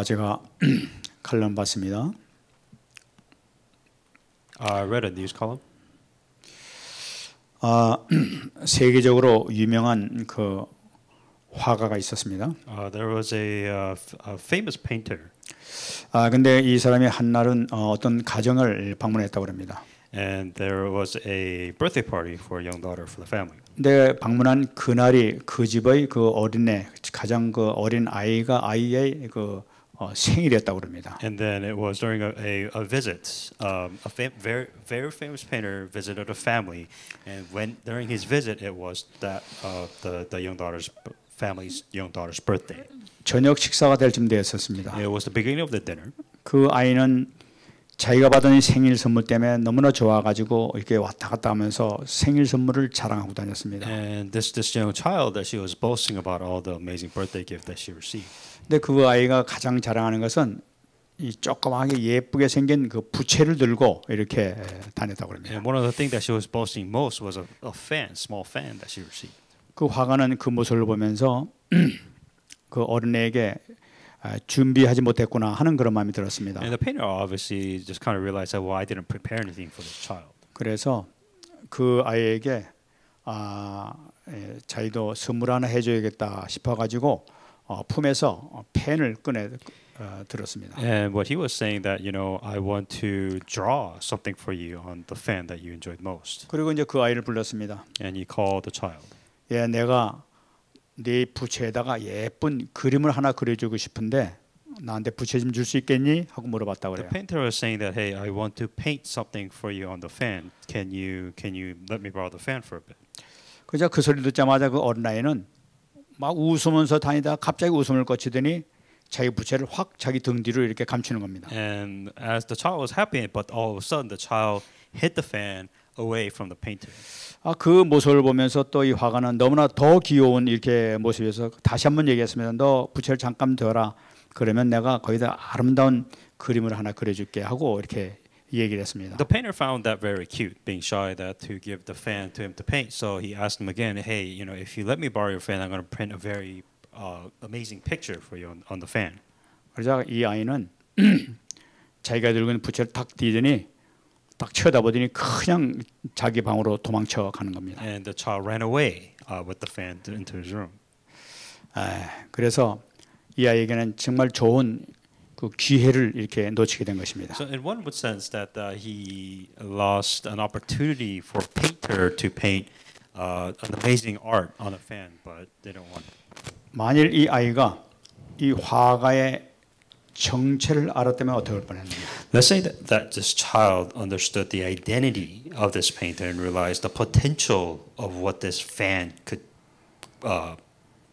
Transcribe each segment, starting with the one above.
제가 칼럼 봤습니다. I read a news column. 세계적으로 유명한 그 화가가 있었습니다. There was a famous painter, 근데 이 사람이 한날은 어떤 가정을 방문했다고 합니다. and there was a birthday party for a young daughter for the family. 근데 방문한 그날이 그 집의 그 어린애 가장 그 어린 아이의 그 생일이었다고 합니다. And then it was during a visit. Very famous painter visited a family, and when during his visit, it was that the young daughter's family's young daughter's birthday. 저녁 식사가 될 쯤 되었었습니다. It was the beginning of the dinner. 그 아이는 자기가 받은 생일 선물 때문에 너무나 좋아가지고 이렇게 왔다 갔다 하면서 생일 선물을 자랑하고 다녔습니다. And this young child that she was boasting about all the amazing birthday gift that she received. 근데 그 아이가 가장 자랑하는 것은 이 조그맣게 예쁘게 생긴 그 부채를 들고 이렇게 다녔다고 합니다. And one of the things that she was boasting most was a fan, small fan that she received. 그 화가는 그 모습을 보면서 그 어린애에게 준비하지 못했구나 하는 그런 마음이 들었습니다. And the painter obviously just kind of realized that, well, I didn't prepare anything for this child. 그래서 그 아이에게 자기도 선물 하나 해줘야겠다 싶어가지고 품에서 펜을 꺼내 들었습니다. And what he was saying that, I want to draw something for you on the fan that you enjoyed most. 그리고 이제 그 아이를 불렀습니다. And he called the child. 내가 네 부채에다가 예쁜 그림을 하나 그려주고 싶은데 나한테 부채 좀 줄 수 있겠니? 하고 물어봤다고 The 그래요. painter was saying that, hey, I want to paint something for you on the fan. Can you let me borrow the fan for a bit? 그저 그 소리 듣자마자 그 어린아이는 막 웃으면서 다니다 갑자기 웃음을 거치더니 자기 부채를 확 자기 등 뒤로 이렇게 감추는 겁니다. And as the child was happy, but all of a sudden the child hit the fan away from the painter. 그 모습을 보면서 또 이 화가는 너무나 더 귀여운 이렇게 모습에서 다시 한번 얘기했습니다. 너 부채를 잠깐 둬라. 그러면 내가 거기다 아름다운 그림을 하나 그려줄게 하고 이렇게 얘기를 했습니다. The painter found that very cute, being shy that to give the fan to him to paint. So he asked him again, hey, if you let me borrow your fan, I'm going to print a very amazing picture for you on the fan. 그러자 이 아이는 자기가 들고 있는 부채를 탁 뒤더니 딱 쳐다보더니 그냥 자기 방으로 도망쳐 가는 겁니다. And the child ran away with the fan into his room. 그래서 이 아이에게는 정말 좋은 그 기회를 이렇게 놓치게 된 것입니다. So in one would sense that he lost an opportunity for a painter to paint an amazing art on a fan, but didn't want it. 만일 이 아이가 이 화가의 정체를 알았다면 어떻게 할 뻔했는가? Let's say that this child understood the identity of this painter and realized the potential of what this fan could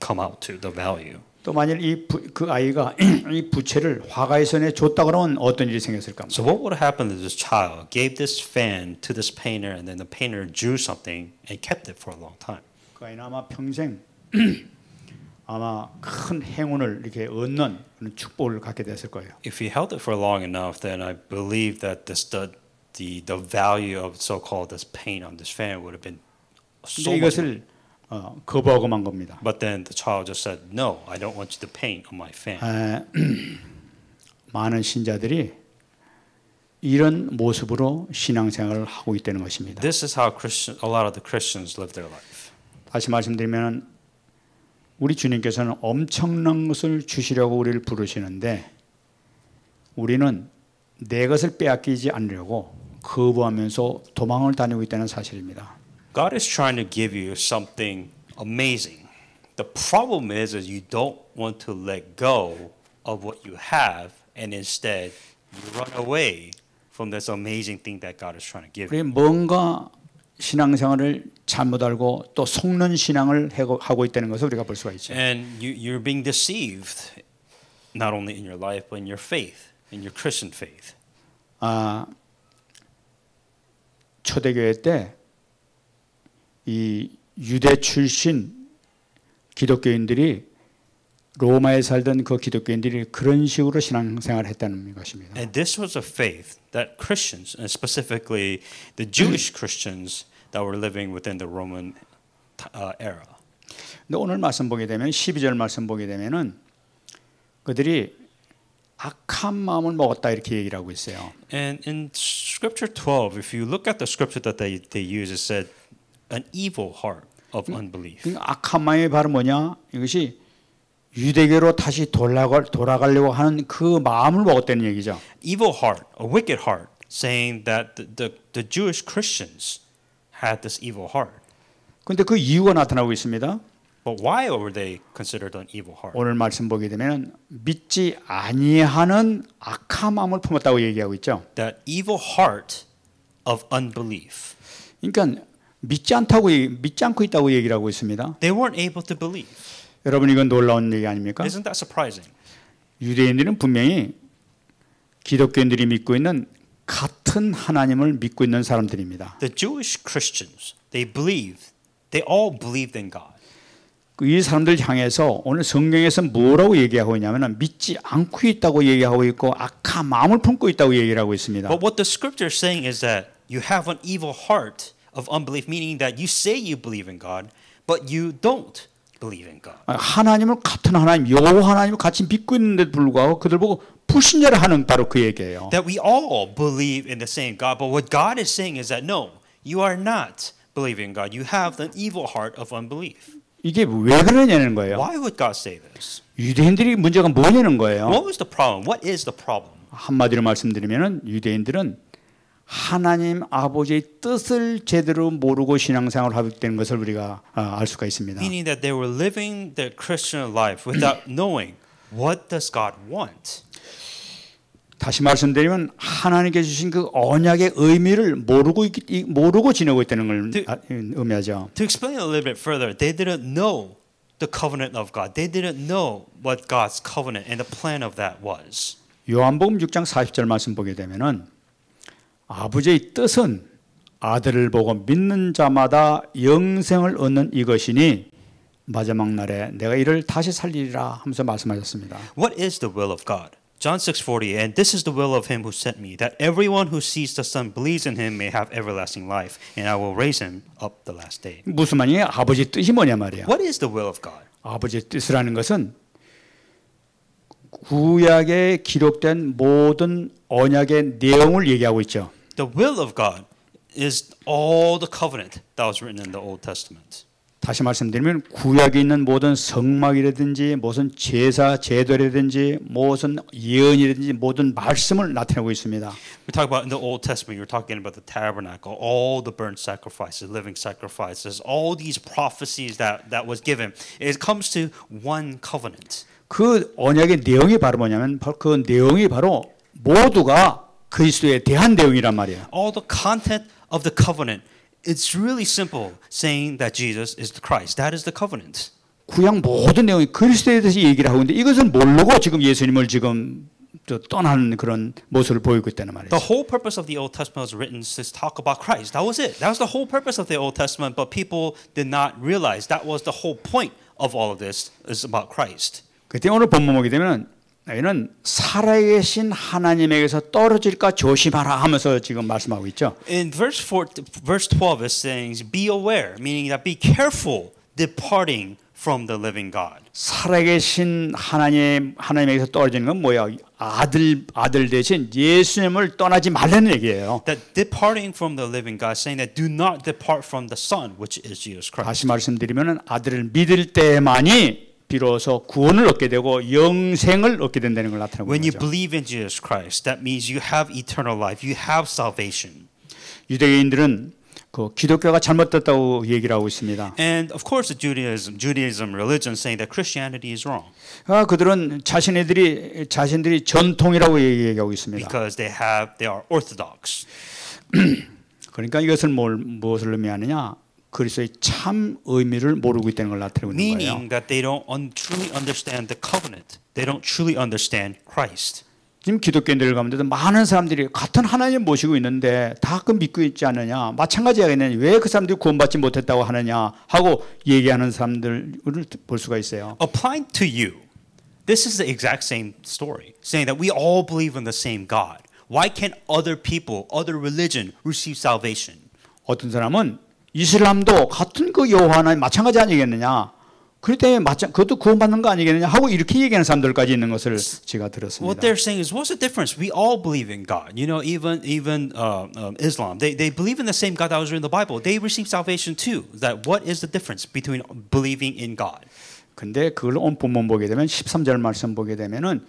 come out to, the value. 또 만일 그 아이가 이 부채를 화가의 손에 줬다 그러면 어떤 일이 생겼을까? So what would happen if this child gave this fan to this painter and then the painter drew something and kept it for a long time? 그 아이는 아마 평생 아마 큰 행운을 이렇게 얻는 그런 축복을 갖게 됐을 거예요. If he held it for long enough, then I believe that the value of so-called this paint on this fan would have been so 근데 much. 이것을 거부하고만 겁니다. But then the child just said, "No, I don't want you to paint on my fan." 많은 신자들이 이런 모습으로 신앙생활을 하고 있다는 것입니다. This is how a lot of the Christians live their life. 다시 말씀드리면 우리 주님께서는 엄청난 것을 주시려고 우리를 부르시는데 우리는 내 것을 빼앗기지 않으려고 거부하면서 도망을 다니고 있다는 사실입니다. God is trying to give you something amazing. The problem is you don't want to let go of what you have, and instead you run away from this amazing thing that God is trying to give you. 우리 뭔가 신앙생활을 잘못 알고 또 속는 신앙을 하고 있다는 것을 우리가 볼 수가 있죠. And you're being deceived, not only in your life but in your faith, in your Christian faith. 초대교회 때 이 유대 출신 기독교인들이 로마에 살던 그 기독교인들이 그런 식으로 신앙생활을 했다는 것입니다. And this was a faith that Christians, and specifically the Jewish Christians that were living within the Roman era. 근데 오늘 말씀 보게 되면 12절 말씀 보게 되면은 그들이 악한 마음을 먹었다 이렇게 얘기를 하고 있어요. And in Scripture 12, if you look at the scripture that they use, it said an evil heart of unbelief. 그러니까 악한 마음이 바로 뭐냐? 이것이 유대교로 다시 돌아가려고 하는 그 마음을 먹었다는 얘기죠. Evil heart, a wicked heart, saying that the Jewish Christians had this evil heart. 근데 그 이유가 나타나고 있습니다. But why were they considered an evil heart? 오늘 말씀 보게 되면 믿지 아니하는 악한 마음을 품었다고 얘기하고 있죠. That evil heart of unbelief. 그러니까 믿지 않고 있다고 얘기를 하고 있습니다. They weren't able to believe. 여러분 이건 놀라운 얘기 아닙니까? Isn't that surprising? 유대인들은 분명히 기독교인들이 믿고 있는 같은 하나님을 믿고 있는 사람들입니다. The Jewish Christians, they all believed in God. 이 사람들 향해서 오늘 성경에서 뭐라고 얘기하고 있냐면 믿지 않고 있다고 얘기하고 있고 악한 마음을 품고 있다고 얘기를 하고 있습니다. But what the scripture is saying is that you have an evil heart of unbelief, meaning that you say you believe in God, but you don't believe in God. 하나님을 같은 하나님, 여호와 하나님을 같이 믿고 있는데도 불구하고 그들 보고 불신자를 하는 바로 그 얘기예요. That we all believe in the same God, but what God is saying is that no, you are not believing in God. You have an evil heart of unbelief. 이게 왜 그러냐는 거예요. Why would God say this? 유대인들이 문제가 뭐냐는 거예요. What was the problem? What is the problem? 한마디로 말씀드리면 유대인들은 하나님 아버지의 뜻을 제대로 모르고 신앙생활을 하게 되는 것을 우리가 알 수가 있습니다. Meaning that they were living their Christian life without knowing what does God want. 다시 말씀드리면 하나님께 주신 그 언약의 의미를 모르고 지내고 있다는 걸 의미하죠. To explain a little bit further, they didn't know the covenant of God. They didn't know what God's covenant and the plan of that was. 요한복음 6장 40절 말씀 보게 되면은 아버지의 뜻은 아들을 보고 믿는 자마다 영생을 얻는 이것이니 마지막 날에 내가 이를 다시 살리리라 하면서 말씀하셨습니다. What is the will of God? John 6:40, and this is the will of him who sent me, that everyone who sees the Son believes in him may have everlasting life, and I will raise him up the last day. 무슨 말이에요? 아버지의 뜻이 뭐냐 말이야. What is the will of God? 아버지의 뜻이라는 것은 구약에 기록된 모든 언약의 내용을 얘기하고 있죠. The will of God is all the covenant that was written in the Old Testament. 다시 말씀드리면 구약에 있는 모든 성막이라든지 무슨 제사 제도라든지 무슨 예언이라든지 모든 말씀을 나타내고 있습니다. We talk about in the Old Testament, you're talking about the tabernacle, all the burnt sacrifices, living sacrifices, all these prophecies that was given. It comes to one covenant. 그 언약의 내용이 바로 뭐냐면 그 내용이 바로 모두가 그리스도에 대한 내용이란 말이에요. All the content of the covenant, it's really simple, saying that Jesus is the Christ. That is the covenant. 구약 모든 내용이 그리스도에 대해서 얘기를 하고 있는데 이것을 모르고 지금 예수님을 지금 떠나는 그런 모습을 보이고 있다는 말이죠. The whole purpose of the Old Testament was written to talk about Christ. That was it. That was the whole purpose of the Old Testament, but people did not realize that was the whole point of all of this is about Christ. 그때 오늘 본문 보게 되면 너희는 살아계신 하나님에게서 떨어질까 조심하라 하면서 지금 말씀하고 있죠. In verse 12 is saying, be aware, meaning that be careful departing from the living God. 살아계신 하나님에게서 떨어지는 건 뭐야? 아들 대신 예수님을 떠나지 말라는 얘기예요. That departing from the living God, saying that do not depart from the Son, which is Jesus Christ. 다시 말씀드리면 아들을 믿을 때만이 비로소 구원을 얻게 되고 영생을 얻게 된다는 걸 나타내고 When you 있죠. believe in Jesus Christ, that means you have eternal life. You have salvation. 유대인들은 그 기독교가 잘못됐다고 얘기를 하고 있습니다. And of course, the Judaism religion saying that Christianity is wrong 그들은 자신들이 전통이라고 얘기하고 있습니다. because they are orthodox. 그러니까 이것을 무엇을 의미하느냐? 그리스도의 참 의미를 모르고 있다는 걸 나타내고 있는 거예요. Meaning that they don't truly understand the covenant. They don't truly understand Christ. 지금 기독교인들 가운데도 많은 사람들이 같은 하나님 모시고 있는데 다 그 믿고 있지 않느냐, 마찬가지겠느냐, 왜 그 사람들이 구원받지 못했다고 하느냐 하고 얘기하는 사람들을 볼 수가 있어요. Applying to you, this is the exact same story, saying that we all believe in the same God. Why can't other people, other religion receive salvation? 어떤 사람은 이슬람도 같은 그 여호와 하나님 마찬가지 아니겠느냐? 그럴 때 맞자 그것도 구원받는 거 아니겠느냐 하고 이렇게 얘기하는 사람들까지 있는 것을 제가 What 들었습니다. they're saying is, what's the difference? We all believe in God. You know, even Islam, they believe in the same God that was in the Bible. They receive salvation too. That what is the difference between believing in God? 근데 그걸 온 본문 보게 되면 13절 말씀 보게 되면은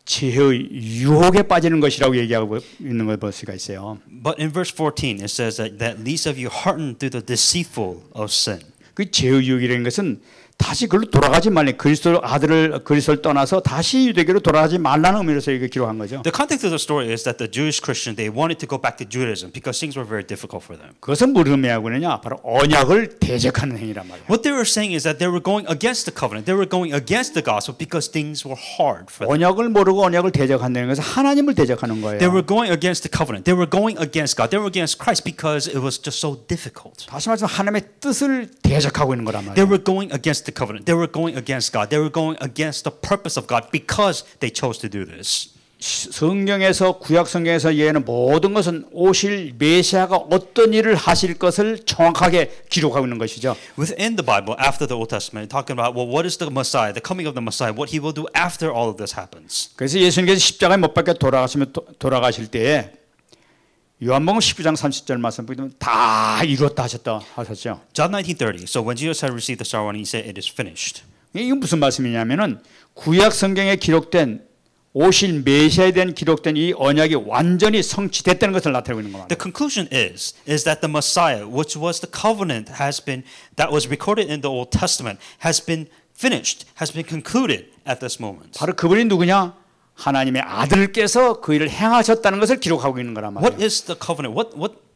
죄의 유혹에 빠지는 것이라고 얘기하고 있는 걸 볼 수가 있어요. But in verse 14, it says that least of you hardened through the deceitful of sin. 그 죄의 유혹이라는 것은 다시 그걸로 돌아가지 말래. 그리스도를 떠나서 다시 유대교로 돌아가지 말라는 의미로서 이거 기록한 거죠. The context of the story is that the Jewish Christian, they wanted to go back to Judaism because things were very difficult for them. 그것은 뭘 의미하고 있느냐? 바로 언약을 대적하는 행위란 말이에요. What they were saying is that they were going against the covenant. They were going against the gospel because things were hard for them. 언약을 모르고 언약을 대적한다는 것은 하나님을 대적하는 거예요. They were going against the covenant. They were going against God. They were against Christ because it was just so difficult. 다시 말해서 하나님의 뜻을 대적하고 있는 거란 They 말이에요. were going against the covenant. They were going against God. They were going against the purpose of God because they chose to do this. 성경에서 구약 성경에서 얘는 모든 것은 오실 메시아가 어떤 일을 하실 것을 정확하게 기록하고 있는 것이죠. Within the Bible, after the Old Testament, talking about well, what is the Messiah, the coming of the Messiah, what he will do after all of this happens. 그래서 예수님께서 십자가에 못 박혀 돌아가실 때에 요한복음 19장 30절 말씀 보면 다 이루었다 하셨죠. John 19:30. So when Jesus had received the star one, he said, "It is finished." 이건 무슨 말씀이냐면은 구약 성경에 기록된 오실 메시아에 대한 기록된 이 언약이 완전히 성취됐다는 것을 나타내고 있는 겁니다. The conclusion is that the Messiah, which was the covenant, that was recorded in the Old Testament, has been finished, has been concluded at this moment. 바로 그분이 누구냐? 하나님의 아들께서 그 일을 행하셨다는 것을 기록하고 있는 거란 What 말이에요. is the covenant?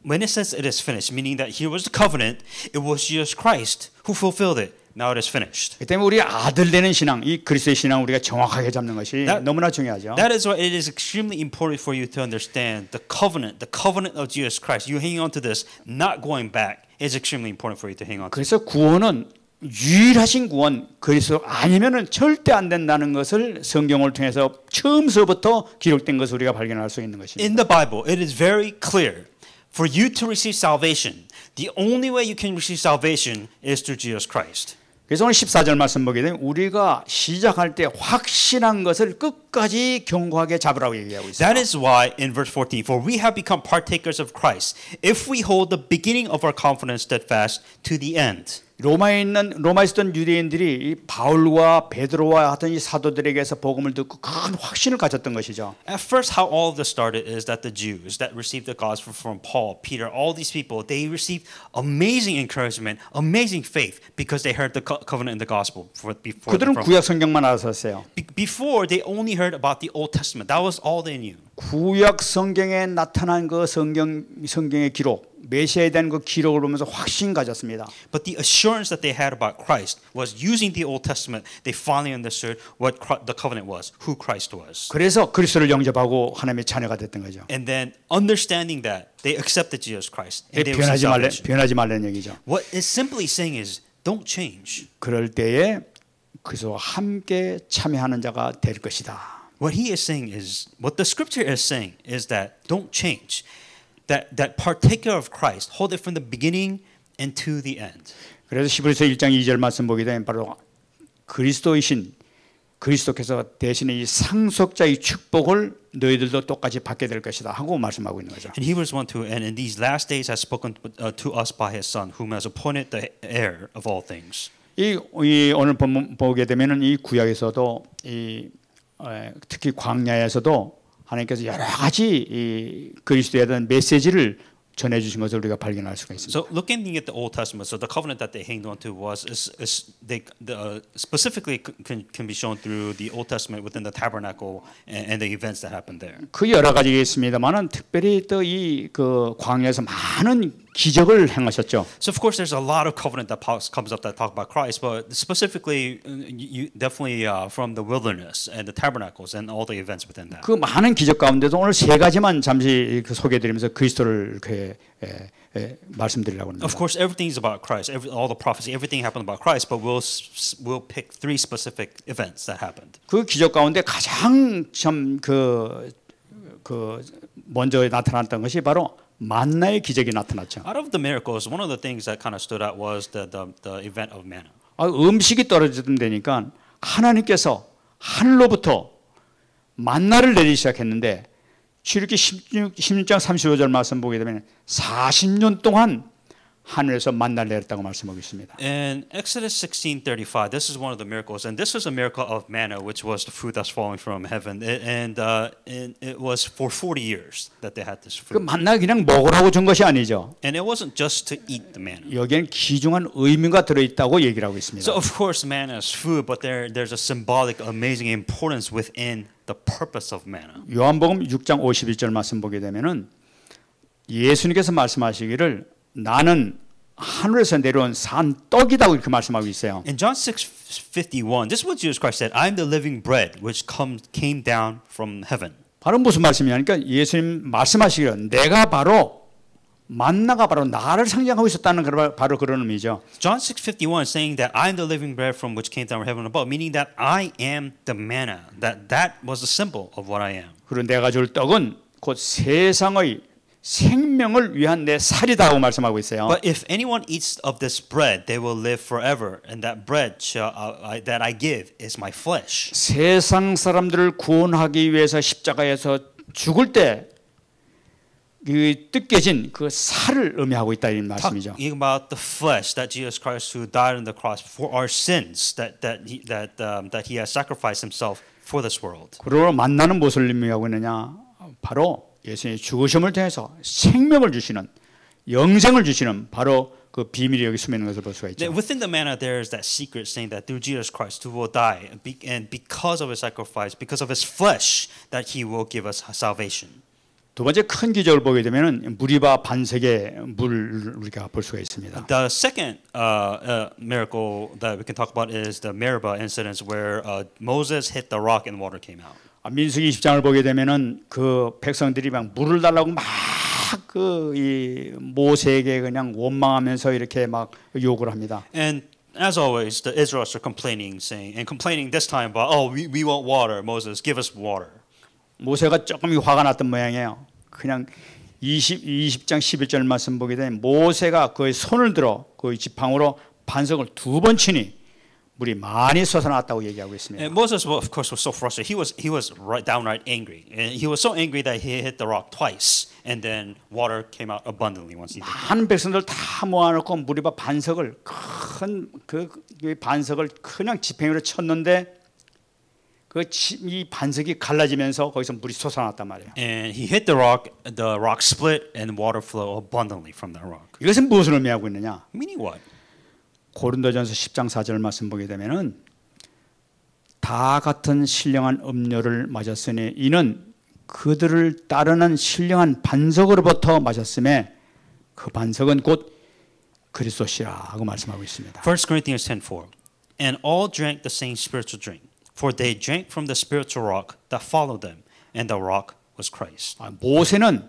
When it says it is finished, meaning that here was the covenant, it was Jesus Christ who fulfilled it. Now it is finished. 그 때문에 우리 아들 되는 신앙, 이 그리스도의 신앙 우리가 정확하게 잡는 것이 너무나 중요하죠. That is why it is extremely important for you to understand the covenant of Jesus Christ. You hanging on to this, not going back, is extremely important for you to hang on to. 그래서 구원은 유일하신 구원 그리스도 아니면은 절대 안 된다는 것을 성경을 통해서 처음서부터 기록된 것을 우리가 발견할 수 있는 것입니다. In the Bible, it is very clear. For you to receive salvation, the only way you can receive salvation is through Jesus Christ. 그래서 오늘 14절 말씀 보게 되면 우리가 시작할 때 확신한 것을 끝까지 견고하게 잡으라고 얘기하고 있습니다. That is why in verse 14, for we have become partakers of Christ, if we hold the beginning of our confidence steadfast to the end. 로마에 있었던 유대인들이 이 바울과 베드로와 같은 이 사도들에게서 복음을 듣고 큰 확신을 가졌던 것이죠. At first, how all of this started is that the Jews that received the gospel from Paul, Peter, all these people, they received amazing encouragement, amazing faith because they heard the covenant and the gospel before. 그들은 구약 성경만 알았었어요. Before, they only heard about the Old Testament. That was all they knew. 구약 성경에 나타난 그 성경의 기록, 메시아에 대한 그 기록을 보면서 확신 가졌습니다. But the assurance that they had about Christ was using the Old Testament. They finally understood what the covenant was, who Christ was. 그래서 그리스도를 영접하고 하나님의 자녀가 됐던 거죠. And then understanding that, they accepted Jesus Christ. And they received salvation. 변하지 말라는 얘기죠. What it's simply saying is, don't change. 그럴 때에 그리스도와 함께 참여하는 자가 될 것이다. What he is saying is, what the scripture is saying is that don't change. That partaker of Christ, hold it from the beginning and to the end. 그래서 히브리서 1장 2절 말씀 보게 되면 바로 그리스도이신 그리스도께서 대신에 이 상속자의 축복을 너희들도 똑같이 받게 될 것이다 하고 말씀하고 있는 거죠. And Hebrews 1:2, and in these last days has spoken to us by his Son, whom has appointed the heir of all things. 이 오늘 보게 되면은 이 구약에서도 특히 광야에서도 하나님께서 여러 가지 이 그리스도에 대한 메시지를 전해 주신 것을 우리가 발견할 수가 있습니다. So looking at the Old Testament, so the covenant that they hanged on to was specifically can be shown through the Old Testament within the tabernacle and the events that happened there. 그 여러 가지가 있습니다만은 특별히 또 이 그 광야에서 많은 기적을 행하셨죠. So of course there's a lot of covenant that comes up that talk about Christ, but specifically you definitely from the wilderness and the tabernacles and all the events within that. 그 많은 기적 가운데도 오늘 세 가지만 잠시 소개해드리면서 그리스도를 이렇게 말씀드리려고 합니다. Of course, everything is about Christ. All the prophecy, everything happened about Christ. But we'll pick three specific events that happened. 그 기적 가운데 가장 참 먼저 나타났던 것이 바로 만나의 기적이 나타났죠. Out of the miracles, one of the things that kind of stood out was the event of manna. 음식이 떨어지던 되니까 하나님께서 하늘로부터 만나를 내리기 시작했는데 출애굽기 16장 35절 말씀 보게 되면 40년 동안 하늘에서 만나를 내렸다고 말씀하고 있습니다. In Exodus 16:35, this is one of the miracles, and this was a miracle of manna, which was the food that's falling from heaven, and it was for 40 years that they had this 그 food. 만나 그냥 먹으라고 준 것이 아니죠. And it wasn't just to eat the manna. 여기엔 귀중한 의미가 들어있다고 얘기를 하고 있습니다. So of course manna is food, but there's a symbolic, amazing importance within the purpose of manna. 요한복음 6장 51절 말씀 보게 되면은 예수님께서 말씀하시기를 나는 하늘에서 내려온 산 떡이다고 이렇게 말씀하고 있어요. In John 6:51, this is what Jesus Christ said, I am the living bread which came down from heaven. 바로 무슨 말씀이냐니까 예수님 말씀하시기를 내가 바로 만나가 바로 나를 상징하고 있었다는 바로 그런 의미죠. John 6:51 saying that I am the living bread from which came down from heaven above, meaning that I am the manna. That was the symbol of what I am. 그리고 내가 줄 떡은 곧 세상의 생명을 위한 내 살이다고 말씀하고 있어요. But if anyone eats of this bread, they will live forever, and that bread that I give is my flesh. 세상 사람들을 구원하기 위해서 십자가에서 죽을 때 그 뜯겨진 그 살을 의미하고 있다 이 말씀이죠. Talking about the flesh that Jesus Christ, who died on the cross for our sins, that he has sacrificed himself for this world. 그러므로 만나는 무엇을 의미하고 있느냐? 바로 예수님의 죽으심을 통해서 생명을 주시는 영생을 주시는 바로 그 비밀이 여기 숨어 있는 것을 볼 수가 있죠. Within the manna, there is that secret saying that through Jesus Christ, who will die, and because of his sacrifice, because of his flesh, that he will give us salvation. 두 번째 큰 기적을 보게 되면은 무리바 반석의 물을 우리가 볼 수가 있습니다. The second miracle that we can talk about is the Meribah incident, where Moses hit the rock and water came out. 민수기 20장을 보게 되면은 그 백성들이 막 물을 달라고 막 그 이 모세에게 그냥 원망하면서 이렇게 막 요구를 합니다. And as always, the Israelites are complaining this time about, oh, we want water. Moses, give us water. 모세가 조금 화가 났던 모양이에요. 그냥 20장 11절 말씀 보게 되면 모세가 그의 손을 들어 그 지팡이로 반석을 2번 치니 물이 많이 솟아났다고 얘기하고 있습니다. And Moses, of course, was so frustrated. He was downright angry. And he was so angry that he hit the rock twice, and then water came out abundantly once he did. 많은 백성들 다 모아놓고 무리바 반석을 큰 그 반석을 그냥 지팡이로 쳤는데 이 반석이 갈라지면서 거기서 물이 솟아났단 말이에요. And he hit the rock split, and water flowed abundantly from that rock. 이것은 무엇을 의미하고 있느냐? Meaning what? 고린도전서 10장 4절 말씀 보게 되면은 다 같은 신령한 음료를 마셨으니 이는 그들을 따르는 신령한 반석으로부터 마셨음에 그 반석은 곧 그리스도시라고 말씀하고 있습니다. 1 Corinthians 10:4. And all drank the same spiritual drink, for they drank from the spiritual rock that followed them, and the rock was Christ. 모세는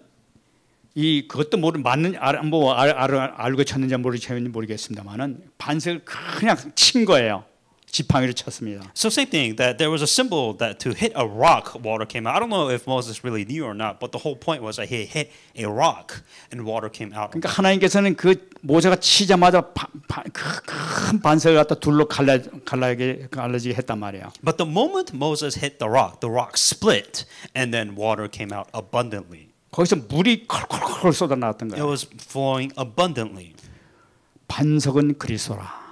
그것도 맞는 알고 쳤는지 모르겠습니다만은 반석을 그냥 친 거예요. 지팡이를 쳤습니다. So same thing, that there was a symbol that to hit a rock, water came out. I don't know if Moses really knew or not, but the whole point was that he hit a rock and water came out. 그러니까 하나님께서는 그 모세가 치자마자 큰 반석을 갖다 둘로 갈라지게 했단 말이에요. But the moment Moses hit the rock split, and then water came out abundantly. 거기서 물이 콜콜콜 쏟아나왔던 It 거예요. was flowing abundantly. 반석은 그리스도라.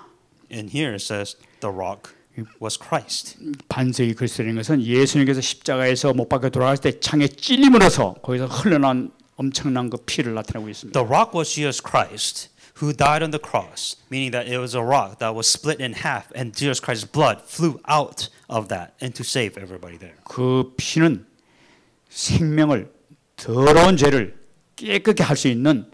And here it says the rock was Christ. 반석이 그리스도라는 것은 예수님께서 십자가에서 못 박혀 돌아갔을 때 창에 찔림으로써 거기서 흘러난 엄청난 그 피를 나타내고 있습니다. The rock was Jesus Christ, who died on the cross, meaning that it was a rock that was split in half, and Jesus Christ's blood flew out of that and to save everybody there. 그 피는 생명을 더러운 죄를 깨끗게 할 수 있는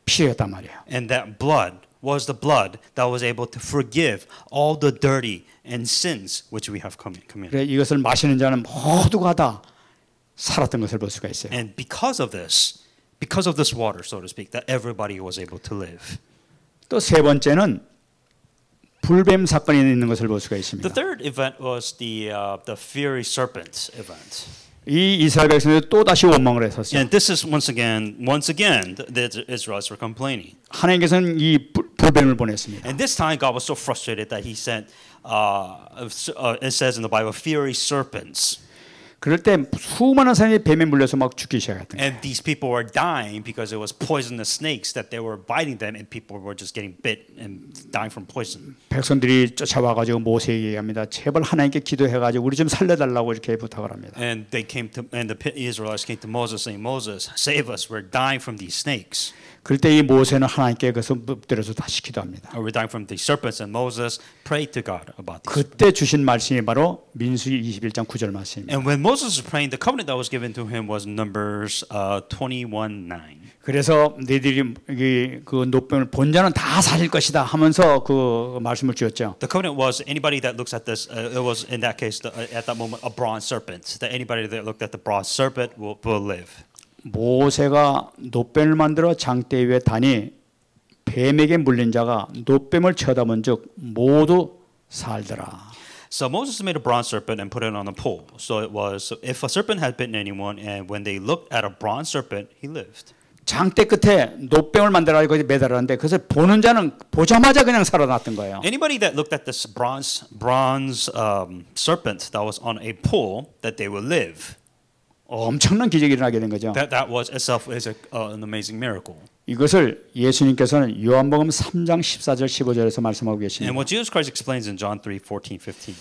피였단 말이에요. And that blood was the blood that was able to forgive all the dirty and sins which we have committed. 그래 이것을 마시는 자는 모두가 다 살았던 것을 볼 수가 있어요. And because of this water, so to speak, that everybody was able to live. 또 세 번째는 불뱀 사건이 있는 것을 볼 수가 있습니다. The third event was the fiery serpent event. 이 이스라엘 백성들이 또 다시 원망을 했었어요. And this is once again the Israelites were complaining. 하나님께서는 이 불뱀을 보냈습니다. And this time God was so frustrated that he sent, it says in the Bible, fiery serpents. 그럴 때 수많은 사람이 뱀에 물려서 막 죽기 시작했던 거예요. And these people were dying because it was poisonous snakes that they were biting them, and people were just getting bit and dying from poison. 백성들이 쫓아와가지고 모세에게 얘기합니다. 제발 하나님께 기도해가지고 우리 좀 살려달라고 이렇게 부탁을 합니다. And they came to, and the Israelites came to Moses saying, "Moses, save us! We're dying from these snakes." 그럴 때 이 모세는 하나님께 그것을 엎드려서 다시 기도합니다. Or we're dying from these serpents, and Moses prayed to God about this. 그때 주신 말씀이 바로 민수기 21장 9절 말씀입니다. And when Moses was praying, the covenant that was given to him was Numbers 21:9. 그래서 너희들이 그 노뱀을 본 자는 다 살릴 것이다 하면서 그 말씀을 주었죠. The covenant was anybody that looks at this. It was in that case at that moment a bronze serpent. That anybody that looked at the bronze serpent will live. 모세가 노뱀을 만들어 장대 위에 다니 뱀에게 물린 자가 노뱀을 쳐다본즉 모두 살더라. So Moses made a bronze serpent and put it on a pole. So it was if a serpent had bitten anyone, and when they looked at a bronze serpent, he lived. 장대 끝에 노뱀을 만들어가지고 매달았는데 그것을 보는 자는 보자마자 그냥 살아났던 거예요. Anybody that looked at this bronze serpent that was on a pole, that they will live. 엄청난 기적이 일어나게 된 거죠. That was itself is an amazing miracle. 이것을 예수님께서는 요한복음 3장 14절 15절에서 말씀하고 계십니다. And what Jesus Christ explains in John 3:14-15.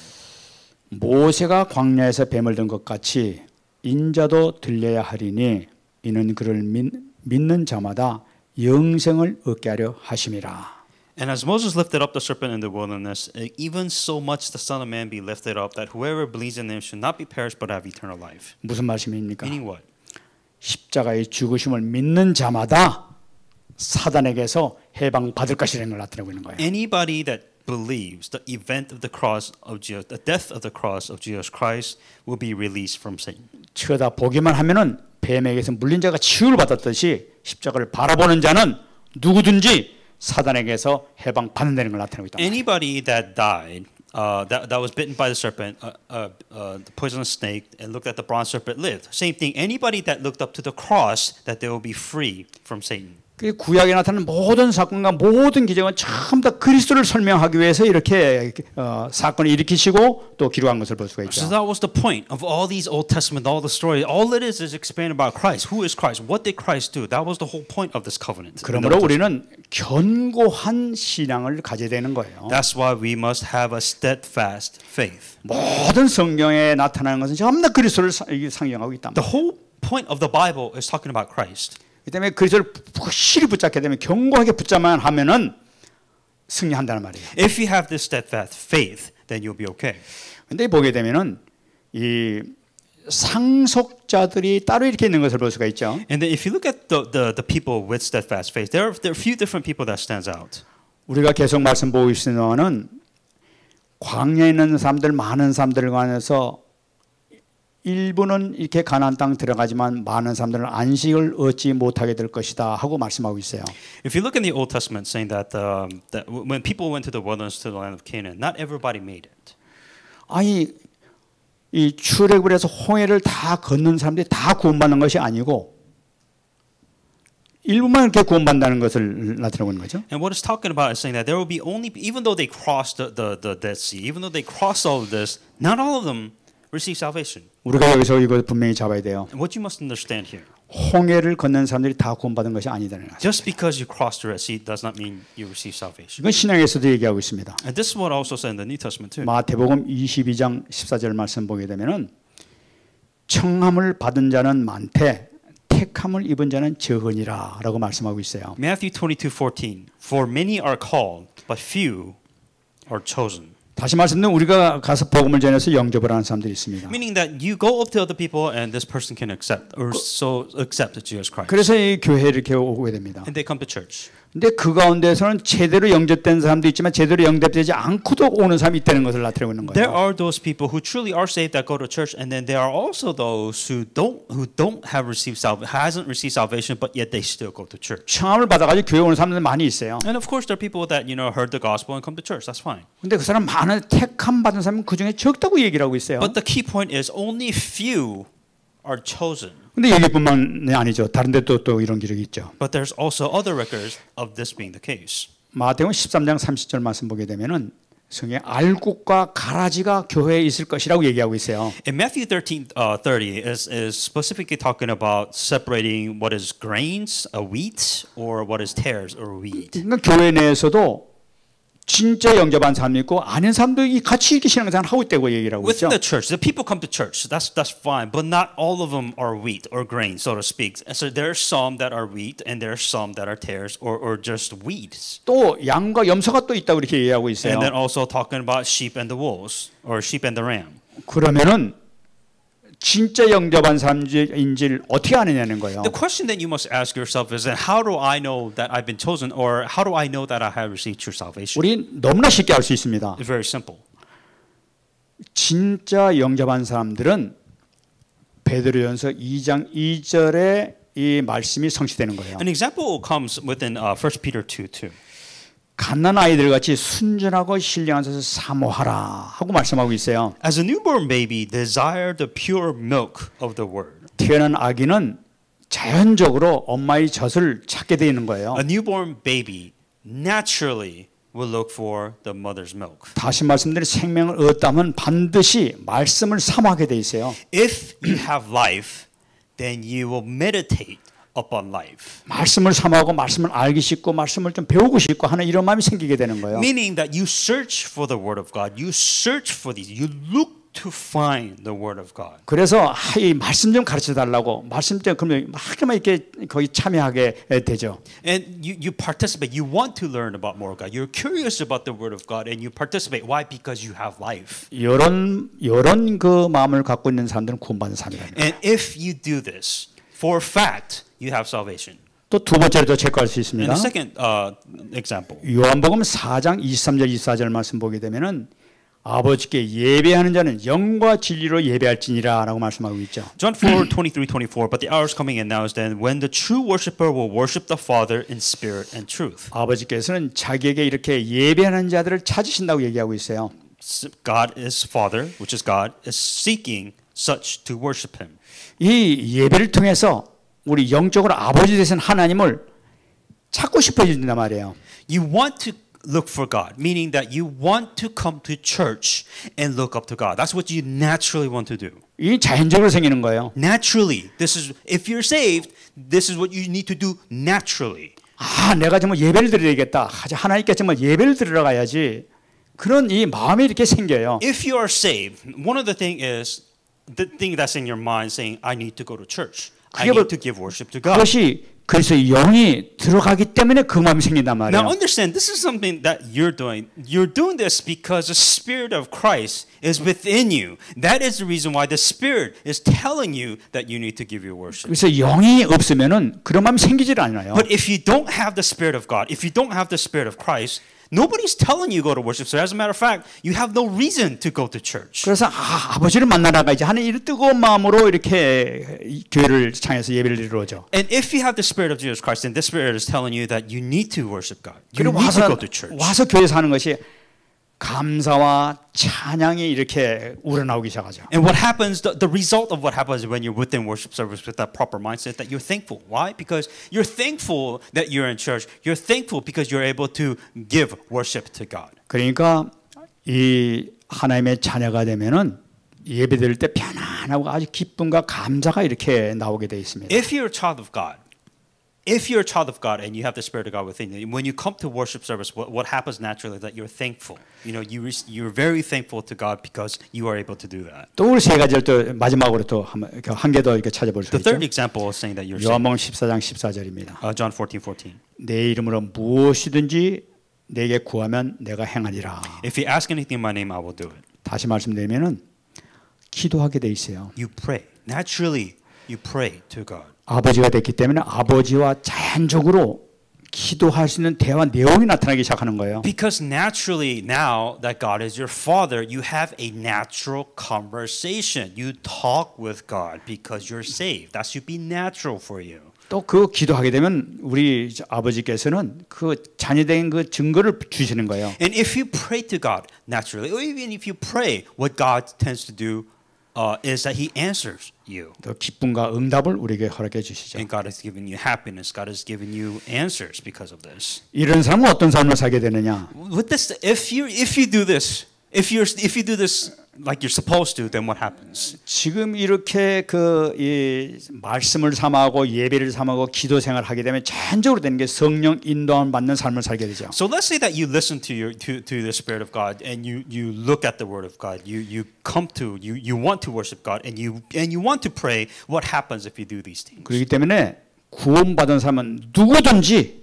모세가 광야에서 뱀을 든 것 같이 인자도 들려야 하리니 이는 그를 믿는 자마다 영생을 얻게 하려 하심이라. And as Moses lifted up the serpent in the wilderness, even so much the Son of Man be lifted up, that whoever believes in him should not be perished but have eternal life. 무슨 말씀입니까? Meaning what? 십자가의 죽으심을 믿는 자마다 사단에게서 해방받을 것이라는 걸 나타내고 있는 거예요. Anybody that believes the event of the cross of Jesus, the death of the cross of Jesus Christ, will be released from Satan. 쳐다보기만 하면은 뱀에게서 물린 자가 치유를 받았듯이 십자가를 바라보는 자는 누구든지 사단에게서 해방받는다는 걸 나타내고 있다. Anybody that died, that was bitten by the serpent, the poisonous snake, and looked at the bronze serpent lived. Same thing. Anybody that looked up to the cross, that they will be free from Satan. 그 구약에 나타나는 모든 사건과 모든 기적은 전부 다 그리스도를 설명하기 위해서 이렇게 사건을 일으키시고 또 기록한 것을 볼 수가 So 있죠. that was the point of all these Old Testament, all the stories. All it is explaining about Christ. Who is Christ? What did Christ do? That was the whole point of this covenant. 그러므로 우리는 견고한 신앙을 가져야 되는 거예요. That's why we must have a steadfast faith. 모든 성경에 나타나는 것은 전부 다 그리스도를 상징하고 있다. The whole point of the Bible is talking about Christ. 그 때문에 그리스도를 확실히 붙잡게 되면 견고하게 붙잡만 하면은 승리한다는 말이에요. If you have this steadfast faith, then you'll be okay. 근데 보게 되면은 이 상속자들이 따로 이렇게 있는 것을 볼 수가 있죠. And then if you look at the people with steadfast faith, there are a few different people that stands out. 우리가 계속 말씀 보고 있는 동안은 광야에 있는 사람들 많은 사람들 간에서 일부는 이렇게 가나안 땅 들어가지만 많은 사람들은 안식을 얻지 못하게 될 것이다 하고 말씀하고 있어요. If you look in the Old Testament, saying that that when people went to the wilderness to the land of Canaan, not everybody made it. 아니 이 출애굽을 해서 홍해를 다 걷는 사람들이 다 구원받는 것이 아니고 일부만 이렇게 구원받는다는 것을 나타내고 있는 거죠. And what it's talking about is saying that there will be only, even though they crossed the Dead Sea, even though they crossed all of this, not all of them receive salvation. 우리가 여기서 이거 분명히 잡아야 돼요. And what you must understand here, 홍해를 걷는 사람들이 다 구원받은 것이 아니다는 거죠. just because you cross the Red Sea does not mean you receive salvation. 이건 신약에서도 얘기하고 있습니다. And this is what also said in the New Testament too. 마태복음 22장 14절 말씀 보게 되면은 청함을 받은 자는 많되 택함을 입은 자는 적으니라라고 말씀하고 있어요. Matthew 22:14. For many are called, but few are chosen. 다시 말씀드리면 우리가 가서 복음을 전해서 영접을 하는 사람들이 있습니다. Meaning that you go up to other people and this person can accept Jesus Christ. 그래서 이 교회에 이렇게 오게 됩니다. And they come to church. 근데 그 가운데서는 제대로 영접된 사람도 있지만 제대로 영접되지 않고도 오는 사람이 있다는 것을 나타내고 있는 There 거예요. are those people who truly are saved that go to church, and then there are also those who don't have hasn't received salvation, but yet they still go to church. 청함을 받아가지고 교회 오는 사람들 많이 있어요. And of course, there are people that heard the gospel and come to church. That's fine. 근데 그 사람 많은 택함 받은 사람은 그 중에 적다고 얘기를 하고 있어요. But the key point is only few are chosen. 근데 여기뿐만이 아니죠. 다른 데도 또 이런 기록이 있죠. But there's also other records of this being the case. 마태복음 13장 30절 말씀 보게 되면은 성경에 알곡과 가라지가 교회에 있을 것이라고 얘기하고 있어요. In Matthew 13:30 is specifically talking about separating what is grains, wheat, or what is tares or wheat. 그러니까 교회 내에서도 진짜 영접한 사람이 있고 아닌 사람도 같이 이렇게 신앙생활 하고 있다고 얘기를 하고 있죠. Within the church, the people come to church. That's fine, but not all of them are wheat or grain, so to speak. And so there are some that are wheat, and there are some that are tares or just weeds. 또 양과 염소가 또 있다고 이렇게 얘기하고 있어요. And then also talking about sheep and the wolves, or sheep and the ram. 그러면은 진짜 영접한 사람인지를 어떻게 아느냐는 거예요. The question that you must ask yourself is, then how do I know that I've been chosen, or how do I know that I have received true salvation? 우리 너무나 쉽게 알 수 있습니다. It's very simple. 진짜 영접한 사람들은 베드로전서 2장 2절에 이 말씀이 성취되는 거예요. An example comes within 1 Peter 2:2. 갓난 아이들 같이 순전하고 신령한 것을 사모하라 하고 말씀하고 있어요. As a newborn baby, desire the pure milk of the word. 태어난 아기는 자연적으로 엄마의 젖을 찾게 돼 있는 거예요. A newborn baby naturally will look for the mother's milk. 다시 말씀드린 생명을 얻다면 반드시 말씀을 사모하게 돼 있어요. If you have life, then you will meditate upon life. 말씀을 사모하고 말씀을 알기 쉽고 말씀을 좀 배우고 싶고 하는 이런 마음이 생기게 되는 거예요. Meaning that you search for the word of God. You search for these. You look to find the word of God. 그래서 이 말씀 좀 가르쳐 달라고 말씀 때 그러면 막 이렇게 거기 참여하게 되죠. And you participate. You want to learn about more of God. You're curious about the word of God and you participate. Why? Because you have life. 이런 그 마음을 갖고 있는 사람들은 구원받는 사람이라는 거예요. And if you do this, for fact, you have salvation. 또 두 번째로 체크할 수 있습니다. And the second example. 요한복음 4장 23절 24절 말씀 보게 되면은 아버지께 예배하는 자는 영과 진리로 예배할지니라라고 말씀하고 있죠. John 4:23-24. But the hour is coming and now is then when the true worshipper will worship the Father in spirit and truth. 아버지께서는 자기에게 이렇게 예배하는 자들을 찾으신다고 얘기하고 있어요. God is Father, which is God, is seeking such to worship Him. 이 예배를 통해서 우리 영적으로 아버지 되신 하나님을 찾고 싶어진단 말이에요. You want to look for God, meaning that you want to come to church and look up to God. That's what you naturally want to do. 이 자연적으로 생기는 거예요. Naturally, this is if you're saved, this is what you need to do naturally. 아, 내가 정말 예배를 드려야겠다. 하나님께 정말 예배를 드리러 가야지. 그런 이 마음이 이렇게 생겨요. If you are saved, one of the thing is the thing that's in your mind saying, I need to go to church. I need to give worship to God. 그것이 그래서 영이 들어가기 때문에 그 마음이 생긴단 말이에요. Now understand, this is something that you're doing. You're doing this because the Spirit of Christ is within you. That is the reason why the Spirit is telling you that you need to give your worship. 그래서 영이 없으면은 그런 마음이 생기질 않아요. But if you don't have the Spirit of God, if you don't have the Spirit of Christ, nobody's telling you go to worship. So as a matter of fact, you have no reason to go to church. 그래서 아버지를 만나러 가야지 하는 이런 뜨거운 마음으로 이렇게 교회를 창해서 예배를 드리러 오죠. And if you have the Spirit of Jesus Christ, then this Spirit is telling you that you need to worship God. You 그리고 need to go to church. 와서 교회에서 하는 것이 감사와 찬양이 이렇게 우러나오기 시작하죠. And what happens, the result of what happens when you're within worship service with that proper mindset, that you're thankful. Why? Because you're thankful that you're in church. You're thankful because you're able to give worship to God. 그러니까 이 하나님의 자녀가 되면은 예배드릴 때 편안하고 아주 기쁨과 감사가 이렇게 나오게 돼 있습니다. If you're a child of God, if you're a child of God and you have the Spirit of God within you, when you come to worship service, what happens naturally is that you're thankful. You know, you're very thankful to God because you are able to do that. 또 우리 세 가지를 또 마지막으로 또 한 개 더 이렇게 찾아볼 수 The 있죠. third example is saying that you're saved. 요한복음 14장 14절입니다. John 14:14. 내 이름으로 무엇이든지 내게 구하면 내가 행하리라. If you ask anything in my name, I will do it. 다시 말씀드리면은 기도하게 돼 있어요. You pray. Naturally, you pray to God. 아버지가 됐기 때문에 아버지와 자연적으로 기도할 수 있는 대화 내용이 나타나기 시작하는 거예요. Because naturally now that God is your father, you have a natural conversation. You talk with God because you're saved. That should be natural for you. 또 그 기도하게 되면 우리 아버지께서는 그 자녀된 그 증거를 주시는 거예요. And if you pray to God naturally, or even if you pray, what God tends to do is that He answers you. 또 기쁨과 응답을 우리에게 허락해 주시죠. And God has given you happiness. God has given you answers because of this. 이런 사람은 어떤 삶을 살게 되느냐? With this, if you do this, if you do this like you're supposed to, then what happens? 지금 이렇게 이 말씀을 삼아하고 예배를 삼아하고 기도 생활을 하게 되면 전적으로 되는 게 성령 인도함 받는 삶을 살게 되죠. So let's say that you listen to the Spirit of God and you look at the Word of God. You come to you want to worship God and you want to pray. What happens if you do these things? 그렇기 때문에 구원받은 사람은 누구든지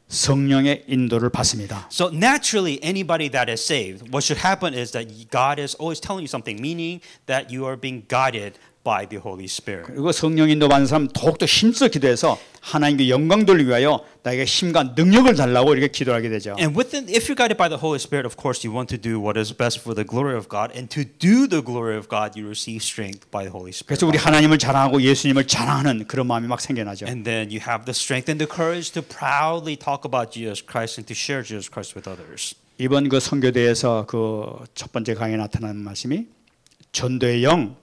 성령의 인도를 받습니다. So naturally, anybody that is saved, what should happen is that God is always telling you something, meaning that you are being guided by the Holy Spirit. 그리고 성령 인도 받는 사람 더욱더 힘써 기도해서 하나님께 영광 돌리기 위하여 나에게 힘과 능력을 달라고 이렇게 기도하게 되죠. And if you're guided by the Holy Spirit, of course, you want to do what is best for the glory of God. And to do the glory of God, you receive strength by the Holy Spirit. 그래서 우리 하나님을 자랑하고 예수님을 자랑하는 그런 마음이 막 생겨나죠. And then you have the strength and the courage to proudly talk about Jesus Christ and to share Jesus Christ with others. 이번 그 선교대에서 그 첫 번째 강의에 나타나는 말씀이 전도의 영,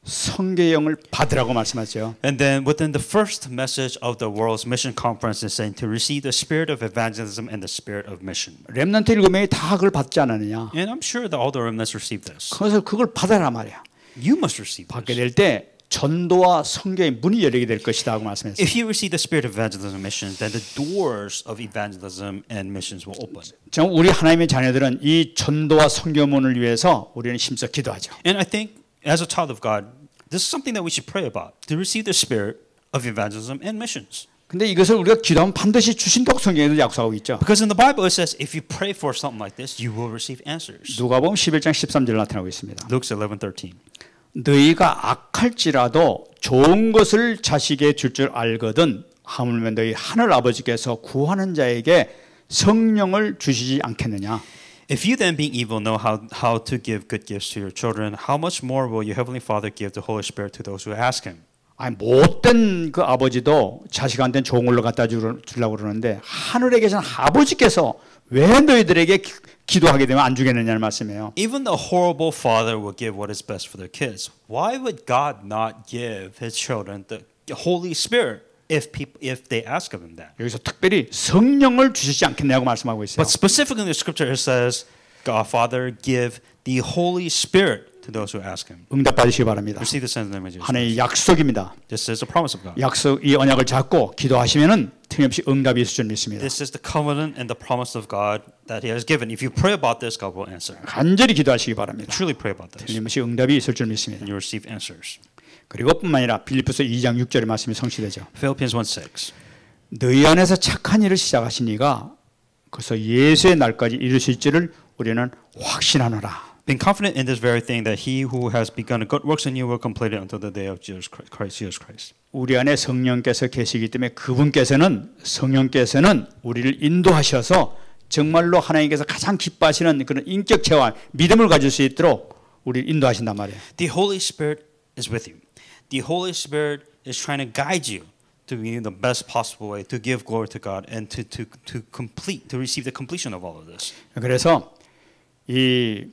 성계의 영을 받으라고 말씀하죠. And then within the first message of the World's Mission Conference is saying to receive the spirit of evangelism and the spirit of mission. 렘넌트 7명이 다 그걸 받지 않았느냐? And I'm sure that all the remnants received this. 그래서 그걸 받아라 말이야. You must receive 받게 this. 될 때 전도와 성교의 문이 열리게 될 것이다 하고 말씀했어요. If you receive the spirit of evangelism and mission, then the doors of evangelism and missions will open. 정말 우리 하나님의 자녀들은 이 전도와 성교문을 위해서 우리는 힘써 기도하죠. And I think as a child of God, this is something that we should pray about, to receive the spirit of evangelism and missions. 근데 이것을 우리가 기도하면 반드시 주신다고 성경에도 약속하고 있죠. Because in the Bible it says if you pray for something like this, you will receive answers. 누가복음 11장 13절 나타나고 있습니다. Luke 11:13. 너희가 악할지라도 좋은 것을 자식에게 줄 줄 알거든 하물며 너희 하늘 아버지께서 구하는 자에게 성령을 주시지 않겠느냐. If you then being evil know how to give good gifts to your children, how much more will your heavenly Father give the Holy Spirit to those who ask Him? 아니 못된 그 아버지도 자식한테는 좋은 걸로 갖다 주려고 그러는데 하늘에 계신 아버지께서 왜 너희들에게 기도하게 되면 안 주겠느냐는 말씀이에요. Even the horrible father will give what is best for their kids. Why would God not give His children the Holy Spirit if they ask of Him that? 여기서 특별히 성령을 주시지 않겠냐고 말씀하고 있어요. But specifically in the scripture it says, God Father give the Holy Spirit to those who ask Him. 응답 받으시기 바랍니다. Receive this in the name of Jesus. 하나님의 약속입니다. This is a promise of God. 약속 이 언약을 잡고 기도하시면은 틀림없이 응답이 있을 줄 믿습니다. This is the covenant and the promise of God that He has given. If you pray about this, God will answer. 간절히 기도하시기 바랍니다. Truly pray about this, 틀림없이 응답이 있을 줄 믿습니다. and you receive answers. 그리고 뿐만 아니라 빌립보서 2장 6절의 말씀이 성취되죠. Philippians 1:6. 너희 안에서 착한 일을 시작하신 이가 그래서 예수의 날까지 이루실지를 우리는 확신하노라. Being confident in this very thing that He who has begun a good works in you will complete it until the day of Jesus Christ. 우리 안에 성령께서 계시기 때문에 성령께서는 우리를 인도하셔서 정말로 하나님께서 가장 기뻐하시는 그런 인격체와 믿음을 가질 수 있도록 우리를 인도하신단 말이에요. The Holy Spirit is with you. The Holy Spirit is trying to guide you to be in the best possible way to give glory to God and to receive the completion of all of this. 그래서 이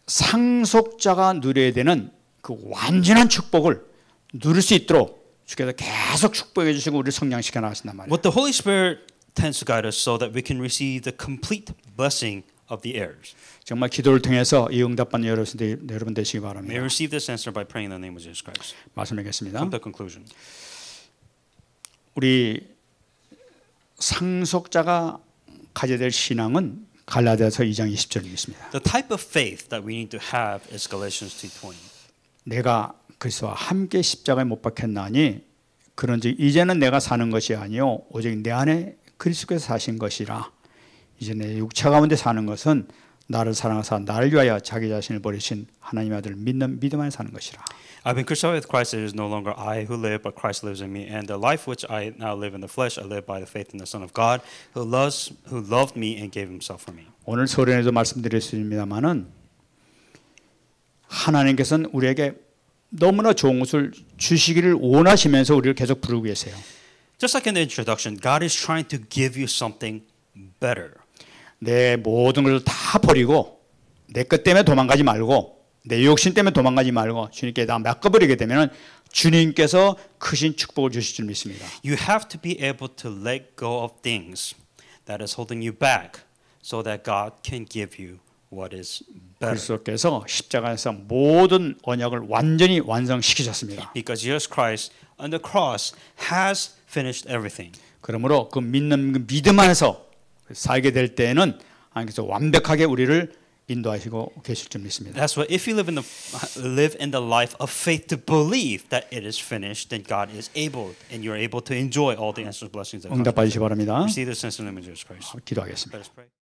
상속자가 누려야 되는 그 완전한 축복을 누릴 수 있도록 주께서 계속 축복해 주시고 우리를 성장시켜 나가신단 말이에요. What the Holy Spirit tends to guide us so that we can receive the complete blessing of the heirs. 정말 기도를 통해서 이 응답받는 여러분 되시기 May 바랍니다. we receive this answer by praying in the name of Jesus Christ. 말씀드리겠습니다. Come to the conclusion. 우리 상속자가 가져야 될 신앙은 갈라디아서 2장 20절에 있습니다. The type of faith that we need to have is Galatians 2:20. 내가 그리스도와 함께 십자가에 못 박혔나니 그런즉 이제는 내가 사는 것이 아니요 오직 내 안에 그리스도께서 사신 것이라. 이제 내 육체 가운데 사는 것은 나를 사랑하사 나를 위하여 자기 자신을 버리신 하나님의 아들 믿는 믿음 안에 사는 것이라. I've been crucified with Christ. It is no longer I who live, but Christ lives in me. And the life which I now live in the flesh, I live by the faith in the Son of God, who loved me and gave Himself for me. 오늘 설연에도 말씀드렸습니다만은 하나님께서는 우리에게 너무나 좋은 것을 주시기를 원하시면서 우리를 계속 부르고 계세요. Just like in the introduction, God is trying to give you something better. 내 모든 걸 다 버리고 내 것 때문에 도망가지 말고 내 욕심 때문에 도망가지 말고 주님께 다 맡겨버리게 되면 주님께서 크신 축복을 주실 줄 믿습니다. You have to be able to let go of things that is holding you back so that God can give you what is better. 그리스도께서 십자가에서 모든 언약을 완전히 완성시키셨습니다. Because Jesus Christ on the cross has finished everything. 그러므로 그 믿는 그 믿음 안에서 살게 될 때에는 하나님께서 완벽하게 우리를 인도하시고 계실 줄 믿습니다. That's why if you live in the life of faith to believe that it is finished, then God is able and you're able to enjoy all the answers blessings that God 응답받으시기 바랍니다. receive this in the name of Jesus Christ. 기도하겠습니다. Let us pray.